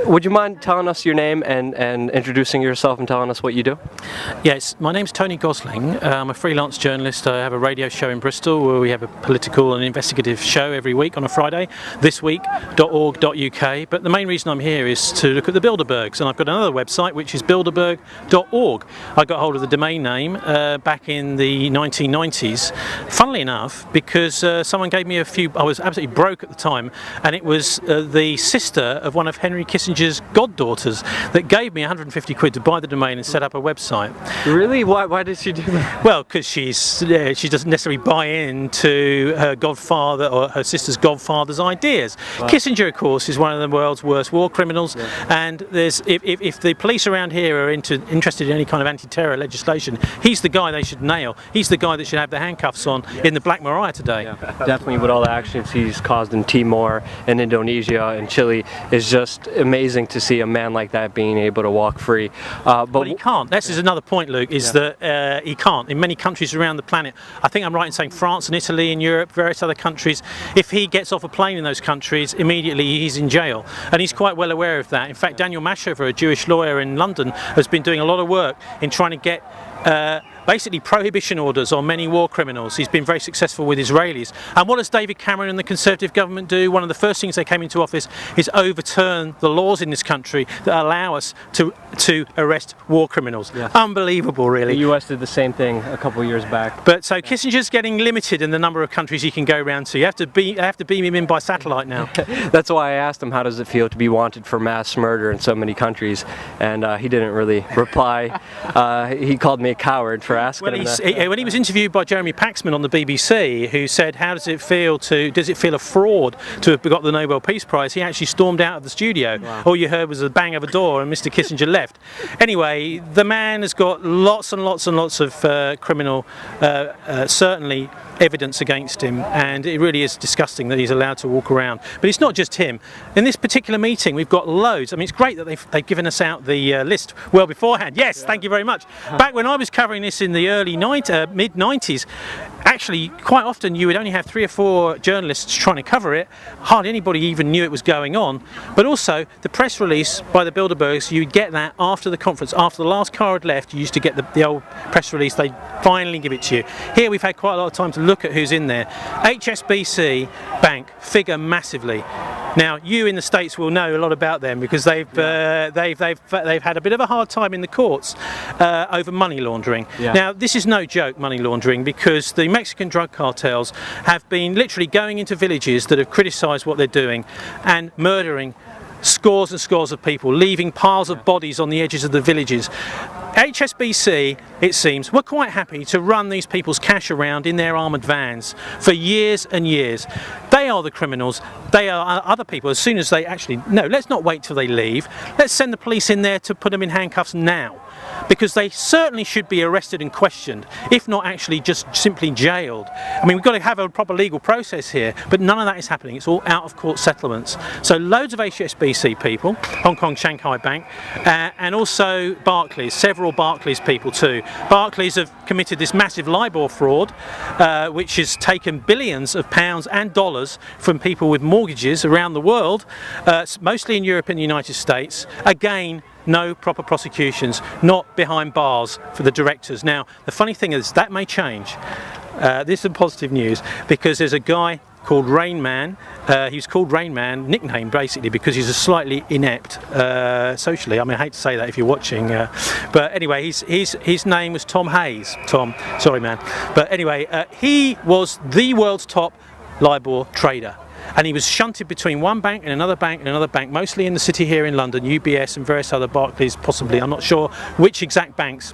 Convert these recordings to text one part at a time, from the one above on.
Would you mind telling us your name and introducing yourself and telling us what you do? Yes, my name's Tony Gosling. I'm a freelance journalist. I have a radio show in Bristol where we have a political and investigative show every week on a Friday, thisweek.org.uk. But the main reason I'm here is to look at the Bilderbergs, and I've got another website which is Bilderberg.org. I got hold of the domain name back in the 1990s, funnily enough, because someone gave me I was absolutely broke at the time, and it was the sister of one of Henry Kissinger's goddaughters that gave me 150 quid to buy the domain and set up a website. Really? Why did she do that? Well, because she doesn't necessarily buy into her godfather or her sister's godfather's ideas. Wow. Kissinger, of course, is one of the world's worst war criminals, and if the police around here are interested in any kind of anti-terror legislation, he's the guy they should nail. He's the guy that should have the handcuffs on in the Black Maria today. Yeah, definitely, with all the actions he's caused in Timor and Indonesia and Chile, is just amazing to see a man like that being able to walk free. But he can't. This is another point, Luke, is that he can't. In many countries around the planet, I think I'm right in saying France and Italy and Europe, various other countries, if he gets off a plane in those countries, immediately he's in jail. And he's quite well aware of that. In fact, Daniel Mashover, a Jewish lawyer in London, has been doing a lot of work in trying to get basically prohibition orders on many war criminals. He's been very successful with Israelis. And what does David Cameron and the Conservative government do? One of the first things they came into office is overturn the laws in this country that allow us to arrest war criminals. Yeah. Unbelievable, really. The US did the same thing a couple of years back. But so Kissinger's getting limited in the number of countries he can go around to. You have to beam him in by satellite now. That's why I asked him, how does it feel to be wanted for mass murder in so many countries? And he didn't really reply. He called me a coward for asking him that. When he was interviewed by Jeremy Paxman on the BBC, who said, does it feel a fraud to have got the Nobel Peace Prize, he actually stormed out of the studio. Wow. All you heard was the bang of a door and Mr. Kissinger left. Anyway, the man has got lots and lots and lots of criminal, certainly evidence against him, and it really is disgusting that he's allowed to walk around. But it's not just him. In this particular meeting we've got loads. I mean, it's great that they've given us out the list well beforehand. Yes, yeah. Thank you very much. Back when I was covering this in the early mid-90s, actually quite often you would only have 3 or 4 journalists trying to cover it. Hardly anybody even knew it was going on. But also the press release by the Bilderbergs, you would get that after the conference. After the last car had left, you used to get the old press release. They'd finally give it to you. Here we've had quite a lot of time to look at who's in there. HSBC Bank figure massively. Now, you in the States will know a lot about them because they've had a bit of a hard time in the courts over money laundering. Yeah. Now, this is no joke, money laundering, because the Mexican drug cartels have been literally going into villages that have criticised what they're doing and murdering scores and scores of people, leaving piles of bodies on the edges of the villages. HSBC, it seems, were quite happy to run these people's cash around in their armoured vans for years and years. They are the criminals. They are other people. As soon as they no, let's not wait till they leave. Let's send the police in there to put them in handcuffs now, because they certainly should be arrested and questioned, if not actually just simply jailed. I mean, we've got to have a proper legal process here, but none of that is happening. It's all out of court settlements. So loads of HSBC people, Hong Kong Shanghai Bank, and also Barclays, several Barclays people too. Barclays have committed this massive LIBOR fraud, which has taken billions of pounds and dollars from people with mortgages around the world, mostly in Europe and the United States. Again, no proper prosecutions, not behind bars for the directors. Now, the funny thing is that may change. This is positive news, because there's a guy called Rain Man. He's called Rain Man, nickname basically because he's a slightly inept socially. I mean, I hate to say that if you're watching, but anyway, his name was Tom Hayes. Tom, sorry man. But anyway, he was the world's top LIBOR trader. And he was shunted between one bank and another bank and another bank, mostly in the city here in London, UBS and various other, Barclays possibly, I'm not sure which exact banks.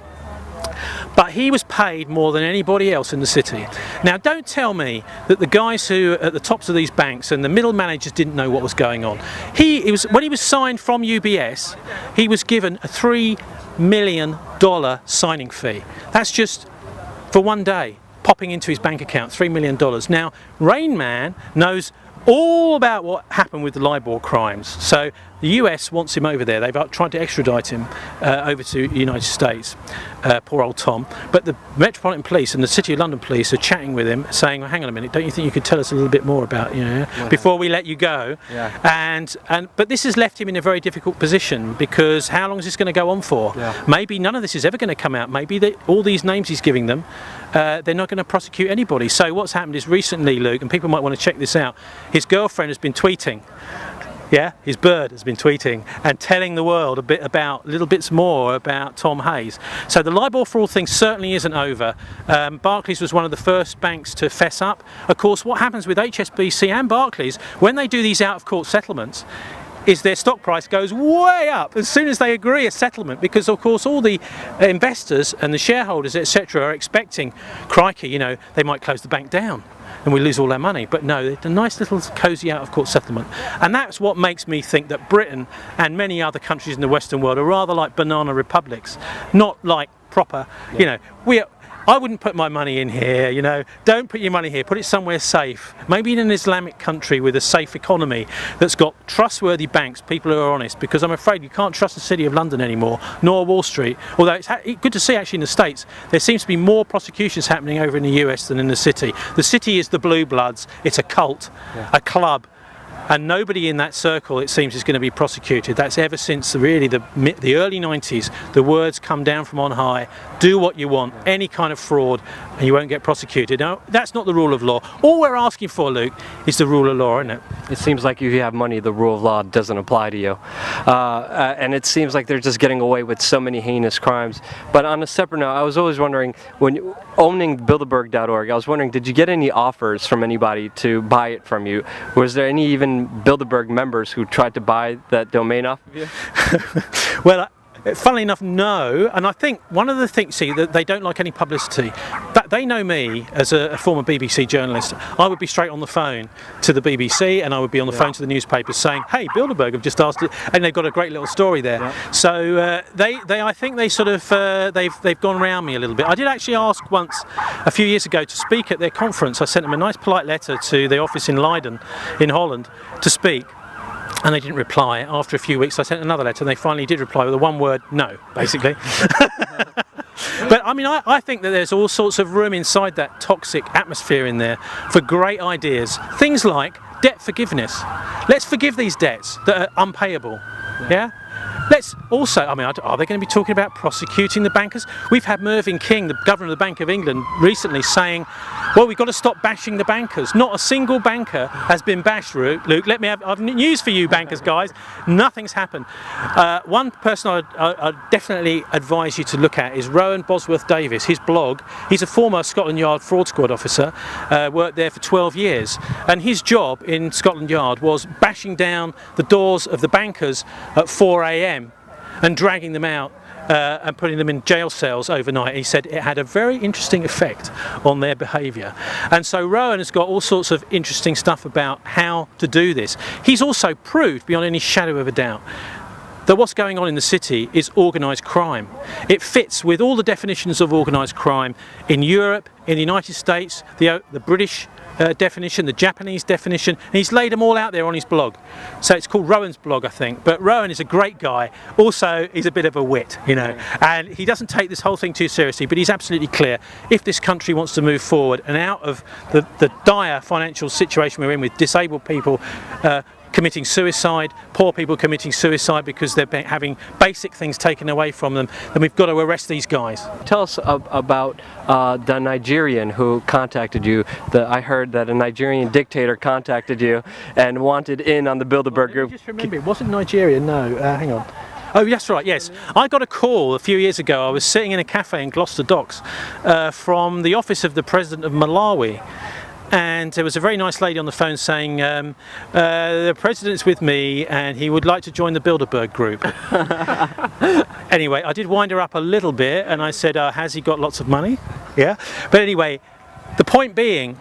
But he was paid more than anybody else in the city. Now, don't tell me that the guys who are at the tops of these banks and the middle managers didn't know what was going on. When he was signed from UBS, he was given a $3 million signing fee. That's just for one day, popping into his bank account, $3 million. Now, Rain Man knows all about what happened with the LIBOR crimes. So the US wants him over there. They've tried to extradite him over to the United States, poor old Tom. But the Metropolitan Police and the City of London Police are chatting with him, saying, well, hang on a minute, don't you think you could tell us a little bit more about, before we let you go? But this has left him in a very difficult position, because how long is this going to go on for? Maybe none of this is ever going to come out. Maybe all these names he's giving them, they're not going to prosecute anybody. So what's happened is recently, Luke, and people might want to check this out, his girlfriend has been tweeting. Yeah, his bird has been tweeting and telling the world little bits more about Tom Hayes. So the LIBOR fraud thing certainly isn't over. Barclays was one of the first banks to fess up. Of course, what happens with HSBC and Barclays when they do these out-of-court settlements is their stock price goes way up as soon as they agree a settlement, because of course all the investors and the shareholders, etc., are expecting, crikey, they might close the bank down and we lose all our money. But no, it's a nice little cosy out-of-court settlement. And that's what makes me think that Britain and many other countries in the Western world are rather like banana republics, not like proper, I wouldn't put my money in here, don't put your money here, put it somewhere safe. Maybe in an Islamic country with a safe economy that's got trustworthy banks, people who are honest, because I'm afraid you can't trust the City of London anymore, nor Wall Street. Although it's good to see actually in the States, there seems to be more prosecutions happening over in the US than in the City. The City is the blue bloods, it's a cult, a club. And nobody in that circle, it seems, is going to be prosecuted. That's ever since really the early 90s. The words come down from on high. Do what you want, any kind of fraud, and you won't get prosecuted. Now, that's not the rule of law. All we're asking for, Luke, is the rule of law, isn't it? It seems like if you have money, the rule of law doesn't apply to you. And it seems like they're just getting away with so many heinous crimes. But on a separate note, I was always wondering, when owning Bilderberg.org, I was wondering, did you get any offers from anybody to buy it from you? Was there any even Bilderberg members who tried to buy that domain off of you? Well, funnily enough, no. And I think one of the things, that they don't like any publicity. They know me as a former BBC journalist. I would be straight on the phone to the BBC, and I would be on the phone to the newspapers saying, hey, Bilderberg have just asked it, and they've got a great little story there. So I think they sort of, they've gone around me a little bit. I did actually ask once, a few years ago, to speak at their conference. I sent them a nice polite letter to the office in Leiden, in Holland, to speak. And they didn't reply. After a few weeks I sent another letter and they finally did reply with a one-word no, basically. But I mean, I think that there's all sorts of room inside that toxic atmosphere in there for great ideas. Things like debt forgiveness. Let's forgive these debts that are unpayable. Yeah? Let's also, I mean, are they going to be talking about prosecuting the bankers? We've had Mervyn King, the Governor of the Bank of England, recently saying, well, we've got to stop bashing the bankers. Not a single banker has been bashed, Luke. I've news for you, bankers, guys. Nothing's happened. One person I'd definitely advise you to look at is Rowan Bosworth-Davies. His blog, he's a former Scotland Yard fraud squad officer, worked there for 12 years. And his job in Scotland Yard was bashing down the doors of the bankers at 4 a.m. and dragging them out and putting them in jail cells overnight. He said it had a very interesting effect on their behaviour. And so Rowan has got all sorts of interesting stuff about how to do this. He's also proved beyond any shadow of a doubt that what's going on in the city is organised crime. It fits with all the definitions of organised crime in Europe, in the United States, the British definition, the Japanese definition, and he's laid them all out there on his blog. So it's called Rowan's blog, I think. But Rowan is a great guy. Also, he's a bit of a wit, and he doesn't take this whole thing too seriously, but he's absolutely clear. If this country wants to move forward and out of the dire financial situation we're in with disabled people committing suicide, poor people committing suicide because they're having basic things taken away from them, then we've got to arrest these guys. Tell us about the Nigerian who contacted you. I heard that a Nigerian dictator contacted you and wanted in on the Bilderberg group. Just remember, it wasn't Nigerian, no, hang on. Oh, that's right, yes. I got a call a few years ago. I was sitting in a cafe in Gloucester Docks from the office of the President of Malawi. And there was a very nice lady on the phone saying, the President's with me and he would like to join the Bilderberg group. Anyway, I did wind her up a little bit and I said, has he got lots of money? Yeah. But anyway, the point being,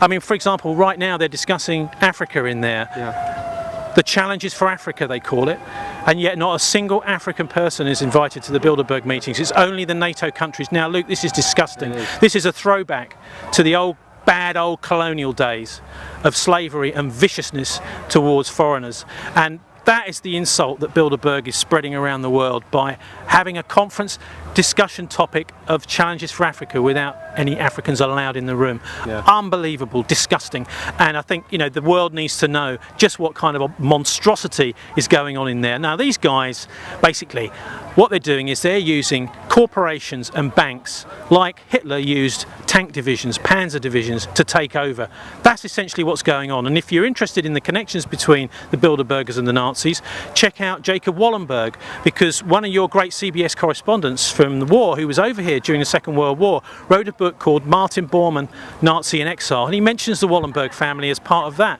I mean, for example, right now they're discussing Africa in there. Yeah. The challenges for Africa, they call it. And yet not a single African person is invited to the Bilderberg meetings. It's only the NATO countries. Now, Luke, this is disgusting. This is a throwback to the old bad old colonial days of slavery and viciousness towards foreigners. And that is the insult that Bilderberg is spreading around the world by having a conference discussion topic of challenges for Africa without any Africans allowed in the room. Yeah. Unbelievable, disgusting. And I think, you know, the world needs to know just what kind of a monstrosity is going on in there. Now, these guys, basically, what they're doing is they're using corporations and banks like Hitler used tank divisions, panzer divisions, to take over. That's essentially what's going on. And if you're interested in the connections between the Bilderbergers and the Nazis, check out Jacob Wallenberg, because one of your great CBS correspondents from the war, who was over here during the Second World War, wrote a book called Martin Bormann, Nazi in Exile, and he mentions the Wallenberg family as part of that.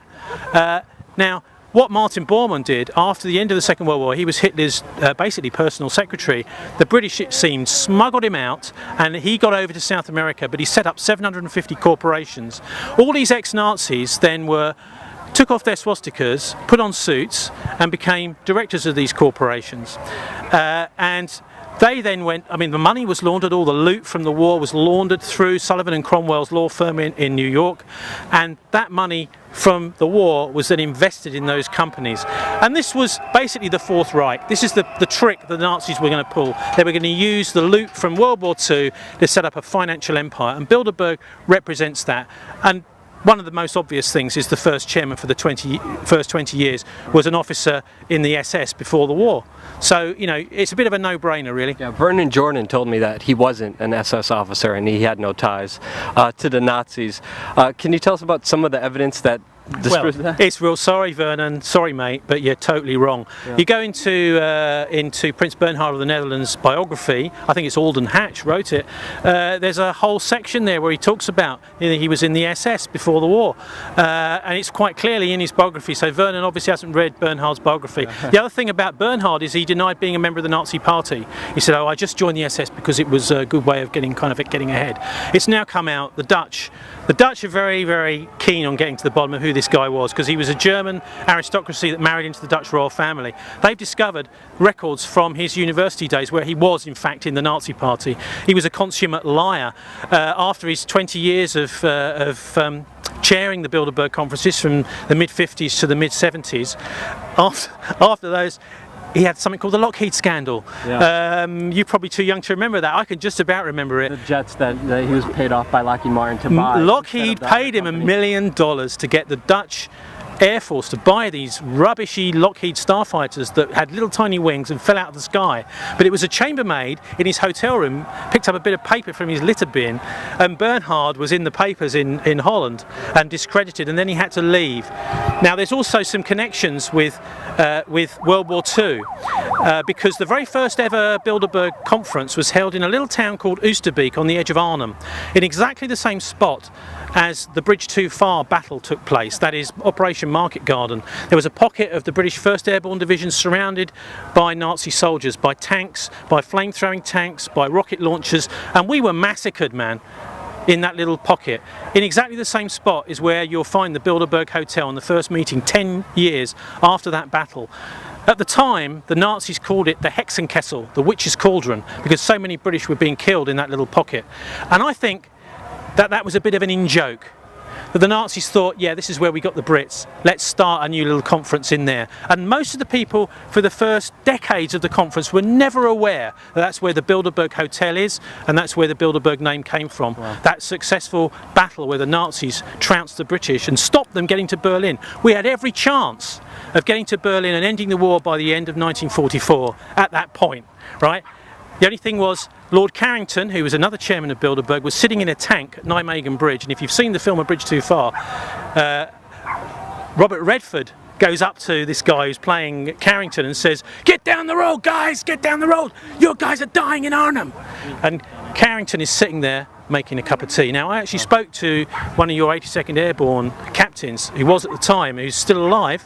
Now, what Martin Bormann did after the end of the Second World War, he was Hitler's basically personal secretary. The British, it seemed, smuggled him out and he got over to South America, but he set up 750 corporations. All these ex-Nazis then took off their swastikas, put on suits and became directors of these corporations. And they then went, I mean, the money was laundered, all the loot from the war was laundered through Sullivan and Cromwell's law firm in New York, and that money from the war was then invested in those companies. And this was basically the Fourth Reich. This is the trick the Nazis were going to pull. They were going to use the loot from World War II to set up a financial empire, and Bilderberg represents that. And one of the most obvious things is the first chairman for the first 20 years was an officer in the SS before the war. So, you know, it's a bit of a no-brainer, really. Yeah, Vernon Jordan told me that he wasn't an SS officer and he had no ties to the Nazis. Can you tell us about some of the evidence that disproves that? It's real. Sorry, Vernon. Sorry, mate, but you're totally wrong. Yeah. You go into Prince Bernhard of the Netherlands' biography. I think it's Alden Hatch wrote it. There's a whole section there where he talks about, you know, he was in the SS before the war, and it's quite clearly in his biography. So Vernon obviously hasn't read Bernhard's biography. Yeah. The other thing about Bernhard is he denied being a member of the Nazi Party. He said, "Oh, I just joined the SS because it was a good way of getting ahead." It's now come out. The Dutch are very, very keen on getting to the bottom of who this guy was, because he was a German aristocracy that married into the Dutch royal family. They've discovered records from his university days where he was in fact in the Nazi Party. He was a consummate liar. After his 20 years of chairing the Bilderberg conferences from the mid-50s to the mid-70s, after those, he had something called the Lockheed scandal. Yeah. You're probably too young to remember that. I can just about remember it. The jets that he was paid off by Lockheed Martin to buy. Lockheed paid him $1 million to get the Dutch Air Force to buy these rubbishy Lockheed starfighters that had little tiny wings and fell out of the sky. But it was a chambermaid in his hotel room, picked up a bit of paper from his litter bin, and Bernhard was in the papers in Holland and discredited, and then he had to leave. Now there's also some connections with World War II, because the very first ever Bilderberg conference was held in a little town called Oosterbeek on the edge of Arnhem, in exactly the same spot as the Bridge Too Far battle took place, that is Operation Market Garden. There was a pocket of the British 1st Airborne Division surrounded by Nazi soldiers, by tanks, by flame-throwing tanks, by rocket launchers, and we were massacred, man, in that little pocket. In exactly the same spot is where you'll find the Bilderberg Hotel in the first meeting 10 years after that battle. At the time, the Nazis called it the Hexenkessel, the witch's cauldron, because so many British were being killed in that little pocket. And I think that was a bit of an in-joke. That the Nazis thought, yeah, this is where we got the Brits, let's start a new little conference in there. And most of the people for the first decades of the conference were never aware that that's where the Bilderberg Hotel is, and that's where the Bilderberg name came from. Wow. That successful battle where the Nazis trounced the British and stopped them getting to Berlin. We had every chance of getting to Berlin and ending the war by the end of 1944 at that point, right? The only thing was, Lord Carrington, who was another chairman of Bilderberg, was sitting in a tank at Nijmegen Bridge, and if you've seen the film A Bridge Too Far, Robert Redford goes up to this guy who's playing Carrington and says, "Get down the road, guys, get down the road, your guys are dying in Arnhem." And Carrington is sitting there making a cup of tea. Now, I actually spoke to one of your 82nd Airborne captains, who was at the time, who's still alive,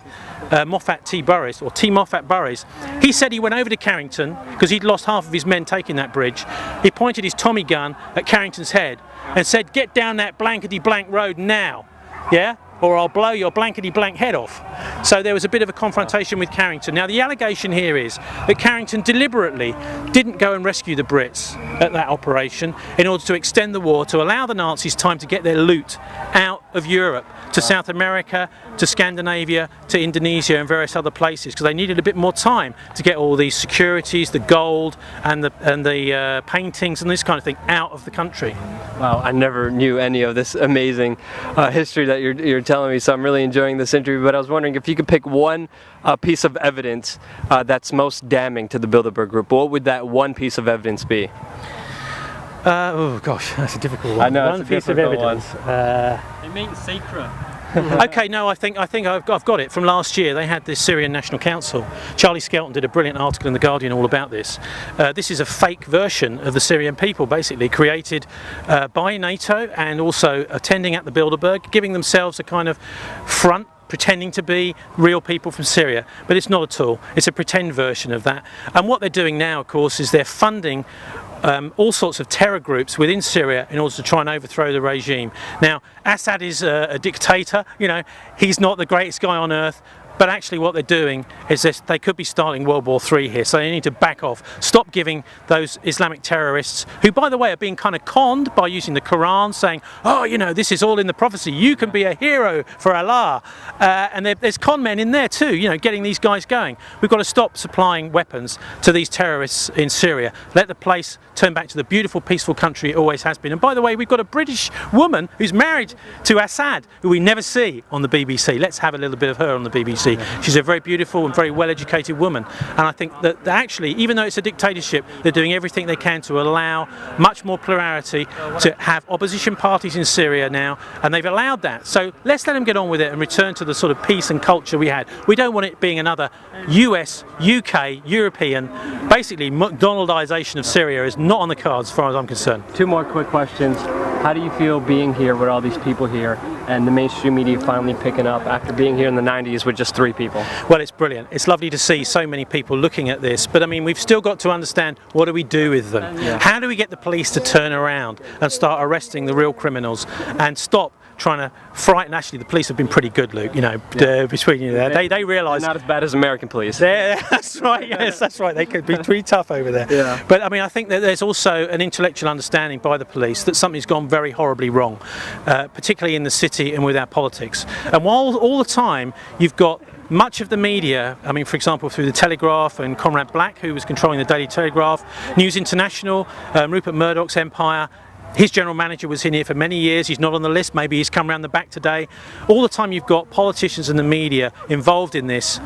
Moffat T. Burris, or T. Moffat Burris. He said he went over to Carrington, because he'd lost half of his men taking that bridge. He pointed his Tommy gun at Carrington's head and said, "Get down that blankety-blank road now, yeah? Or I'll blow your blankety-blank head off." So there was a bit of a confrontation with Carrington. Now the allegation here is that Carrington deliberately didn't go and rescue the Brits at that operation in order to extend the war, to allow the Nazis time to get their loot out of Europe to South America, to Scandinavia, to Indonesia and various other places, because they needed a bit more time to get all these securities, the gold and the paintings and this kind of thing out of the country. Wow, I never knew any of this amazing history that you're telling me, so I'm really enjoying this interview. But I was wondering if you could pick one piece of evidence that's most damning to the Bilderberg Group. What would that one piece of evidence be? Oh gosh, that's a difficult one. I know, One it's a piece of difficult evidence. It means secret. Okay, no, I think I've got it. From last year, they had this Syrian National Council. Charlie Skelton did a brilliant article in The Guardian all about this. This is a fake version of the Syrian people, basically created by NATO and also attending at the Bilderberg, giving themselves a kind of front, pretending to be real people from Syria, but it's not at all. It's a pretend version of that. And what they're doing now, of course, is they're funding all sorts of terror groups within Syria in order to try and overthrow the regime. Now, Assad is a dictator, you know, he's not the greatest guy on earth, but actually what they're doing is they could be starting World War III here, so they need to back off, stop giving those Islamic terrorists, who by the way are being kind of conned by using the Quran, saying, oh, you know, this is all in the prophecy, you can be a hero for Allah, and there's con men in there too, you know, getting these guys going. We've got to stop supplying weapons to these terrorists in Syria, let the place turn back to the beautiful peaceful country it always has been. And by the way, we've got a British woman who's married to Assad, who we never see on the BBC. Let's have a little bit of her on the BBC. She's a very beautiful and very well-educated woman, and I think that actually, even though it's a dictatorship, they're doing everything they can to allow much more plurality, to have opposition parties in Syria now, and they've allowed that. So let's let them get on with it and return to the sort of peace and culture we had. We don't want it being another US, UK, European, basically McDonaldization of Syria is not on the cards as far as I'm concerned. Two more quick questions. How do you feel being here with all these people here and the mainstream media finally picking up after being here in the 90s with just 3 people? Well, it's brilliant. It's lovely to see so many people looking at this, but I mean, we've still got to understand, what do we do with them? Yeah. How do we get the police to turn around and start arresting the real criminals and stop trying to frighten? Actually, the police have been pretty good, Luke, you know, between you there. They realise... Not as bad as American police. That's right, yes, that's right. They could be pretty tough over there. Yeah. But I mean, I think that there's also an intellectual understanding by the police that something's gone very horribly wrong, particularly in the city and with our politics. And while all the time you've got much of the media, I mean, for example, through the Telegraph and Conrad Black, who was controlling the Daily Telegraph, News International, Rupert Murdoch's empire. His general manager was in here for many years, he's not on the list, maybe he's come around the back today. All the time you've got politicians and the media involved in this.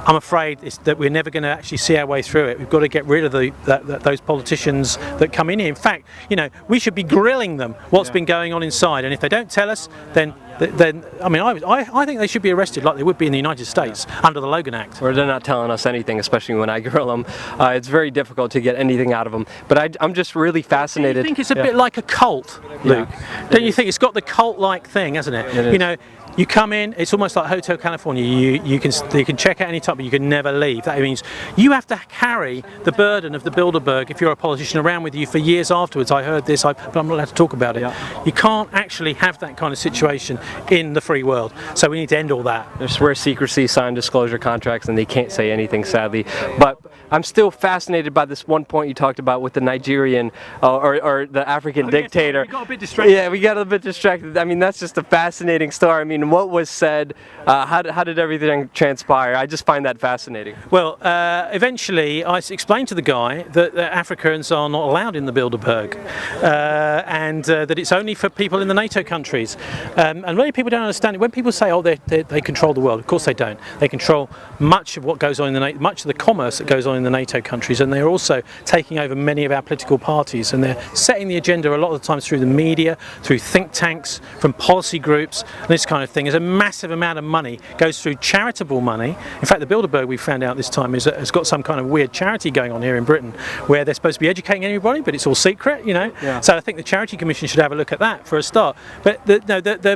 I'm afraid that we're never going to actually see our way through it. We've got to get rid of those politicians that come in here. In fact, you know, we should be grilling them what's been going on inside, and if they don't tell us, then I mean, I think they should be arrested like they would be in the United States under the Logan Act. Or they're not telling us anything, especially when I grill them. It's very difficult to get anything out of them. But I'm just really fascinated. I think it's a bit like a cult, Luke. Don't you think? It's got the cult-like thing, hasn't it? It is. You know, you come in, it's almost like Hotel California. You can check out any time, but you can never leave. That means you have to carry the burden of the Bilderberg, if you're a politician, around with you for years afterwards. I heard this, but I'm not allowed to talk about it. Yeah. You can't actually have that kind of situation in the free world. So we need to end all that. They swear secrecy, sign disclosure contracts, and they can't say anything, sadly. But I'm still fascinated by this one point you talked about with the Nigerian or the African dictator. We got a bit distracted. Yeah, we got a bit distracted. I mean, that's just a fascinating story. I mean, what was said? How did everything transpire? I just find that fascinating. Well, eventually I explained to the guy that Africans are not allowed in the Bilderberg, and that it's only for people in the NATO countries. And many people don't understand it. When people say, oh, they control the world, of course they don't. They control much of what goes on in the much of the commerce that goes on in the NATO countries, and they're also taking over many of our political parties, and they're setting the agenda a lot of the times through the media, through think tanks, from policy groups, and this kind of thing. There's a massive amount of money goes through charitable money. In fact, the Bilderberg, we found out this time, has got some kind of weird charity going on here in Britain, where they're supposed to be educating everybody, but it's all secret, you know. Yeah. So I think the Charity Commission should have a look at that for a start. But the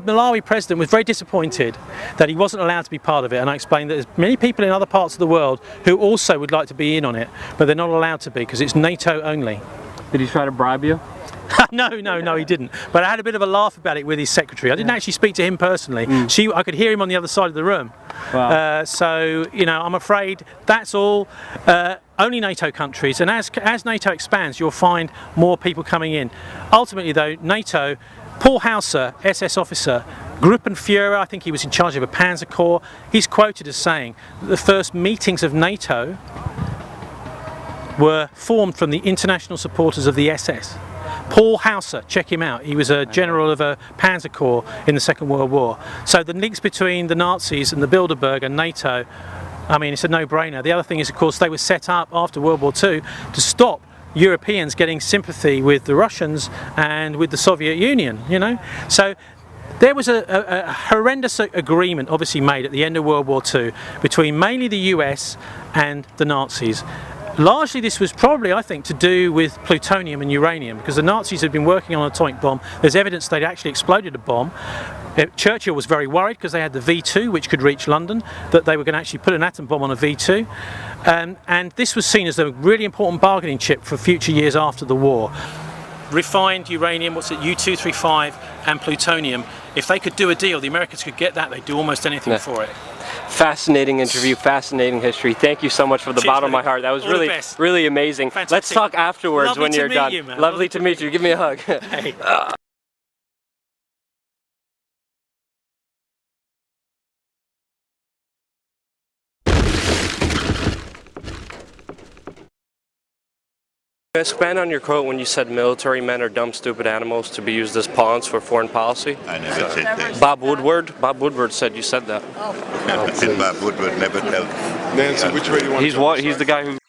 Malawi president was very disappointed that he wasn't allowed to be part of it, and I explained that there's many people in other parts of the world who also would like to be in on it, but they're not allowed to be because it's NATO only. Did he try to bribe you? No, he didn't. But I had a bit of a laugh about it with his secretary. I didn't actually speak to him personally. I could hear him on the other side of the room. Wow. So, you know, I'm afraid that's all only NATO countries, and as NATO expands, you'll find more people coming in. Ultimately, though, NATO, Paul Hauser, SS officer, Gruppenführer, I think he was in charge of a Panzer Corps, he's quoted as saying that the first meetings of NATO were formed from the international supporters of the SS. Paul Hauser, check him out, he was a general of a Panzer Corps in the Second World War. So the links between the Nazis and the Bilderberg and NATO, I mean, it's a no-brainer. The other thing is, of course, they were set up after World War II to stop Europeans getting sympathy with the Russians and with the Soviet Union, you know. So there was a horrendous agreement obviously made at the end of World War II between mainly the US and the Nazis. Largely this was probably, I think, to do with plutonium and uranium, because the Nazis had been working on an atomic bomb. There's evidence they'd actually exploded a bomb. Churchill was very worried because they had the V2 which could reach London, that they were going to actually put an atom bomb on a V2. And this was seen as a really important bargaining chip for future years after the war. Refined uranium, what's it, U-235 and plutonium, if they could do a deal, the Americans could get that, they'd do almost anything for it. Fascinating interview, fascinating history. Thank you so much for the bottom of my heart. That was really amazing. Fantastic. Let's talk afterwards when you're done. You, man. Lovely to meet you. Give me a hug. Hey. Expand on your quote when you said military men are dumb, stupid animals to be used as pawns for foreign policy. I never said that. Bob Woodward said you said that. Bob Woodward never told. Nancy, which way do you want to He's the guy who